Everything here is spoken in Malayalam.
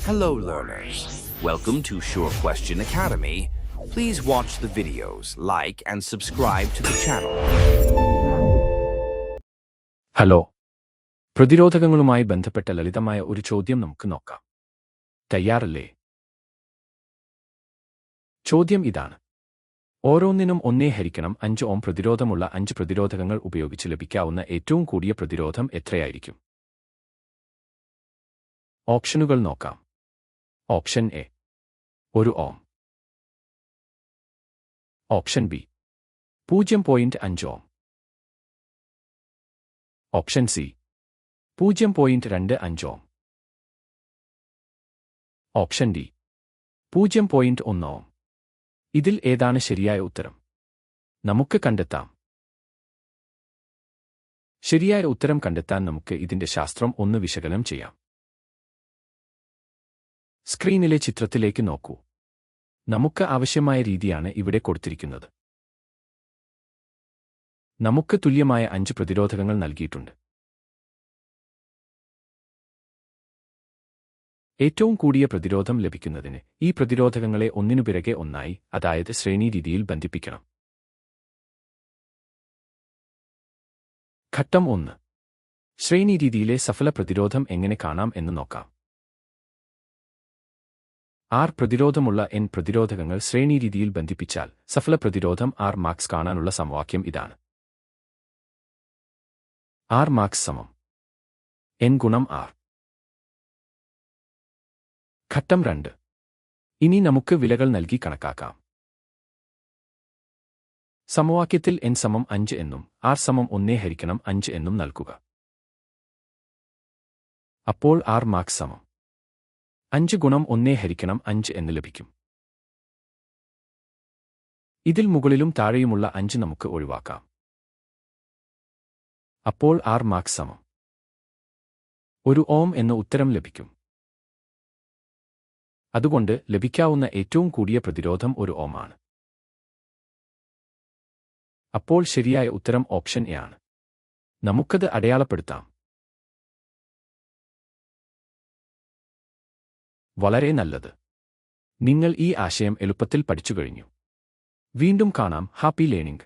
Hello learners, welcome to Sure Question Academy. Please watch the videos, like and subscribe to the channel. Hello, പ്രതിരോധകങ്ങളുമായി ബന്ധപ്പെട്ട ലളിതമായ ഒരു ചോദ്യം നമുക്ക് നോക്കാം. തയ്യാറല്ലേ? ചോദ്യം ഇതാണ്: ഓരോന്നിനും 1/5 ഓം പ്രതിരോധമുള്ള 5 പ്രതിരോധകങ്ങൾ ഉപയോഗിച്ച് ലഭിക്കാവുന്ന ഏറ്റവും കൂടിയ പ്രതിരോധം എത്രയായിരിക്കും? ഓപ്ഷനുകൾ നോക്കാം. Option A 1 ohm. Option B 0.5 ohm. Option C 0.25 ohm. Option D 0.1 ohm. ഇതിൽ ഏതാണ് ശരിയായ ഉത്തരം? നമുക്ക് കണ്ടെത്താം. ശരിയായ ഉത്തരം കണ്ടെത്താൻ നമുക്ക് ഇതിന്റെ ശാസ്ത്രം ഒന്ന് വിശകലനം ചെയ്യാം. സ്ക്രീനിലെ ചിത്രത്തിലേക്ക് നോക്കൂ. നമുക്ക് ആവശ്യമായ രീതിയാണ് ഇവിടെ കൊടുത്തിരിക്കുന്നത്. നമുക്ക് തുല്യമായ 5 പ്രതിരോധകങ്ങൾ നൽകിയിട്ടുണ്ട്. ഏറ്റവും കൂടിയ പ്രതിരോധം ലഭിക്കുന്നതിന് ഈ പ്രതിരോധകങ്ങളെ ഒന്നിനുപിറകെ ഒന്നായി, അതായത് ശ്രേണീരീതിയിൽ ബന്ധിപ്പിക്കണം. ഘട്ടം 1. ശ്രേണീരീതിയിലെ സഫല പ്രതിരോധം എങ്ങനെ കാണാം എന്ന് നോക്കാം. R പ്രതിരോധമുള്ള N പ്രതിരോധകങ്ങൾ ശ്രേണീരീതിയിൽ ബന്ധിപ്പിച്ചാൽ സഫല പ്രതിരോധം R max കാണാനുള്ള സമവാക്യം ഇതാണ്. R max = N × R. ഘട്ടം 2. ഇനി നമുക്ക് വിലകൾ നൽകി കണക്കാക്കാം. സമവാക്യത്തിൽ N = 5 എന്നും R = 1/5 എന്നും നൽകുക. അപ്പോൾ R max = 5 × 1/5 എന്ന് ലഭിക്കും. ഇതിൽ മുകളിലും താഴെയുമുള്ള 5 നമുക്ക് ഒഴിവാക്കാം. അപ്പോൾ R max = 1 ഓം എന്ന ഉത്തരം ലഭിക്കും. അതുകൊണ്ട് ലഭിക്കാവുന്ന ഏറ്റവും കൂടിയ പ്രതിരോധം 1 ഓം ആണ്. അപ്പോൾ ശരിയായ ഉത്തരം ഓപ്ഷൻ എ ആണ്. നമുക്കത് അടയാളപ്പെടുത്താം. വളരെ നല്ലത്. നിങ്ങൾ ഈ ആശയം എളുപ്പത്തിൽ പഠിച്ചു കഴിഞ്ഞു. വീണ്ടും കാണാം. Happy learning.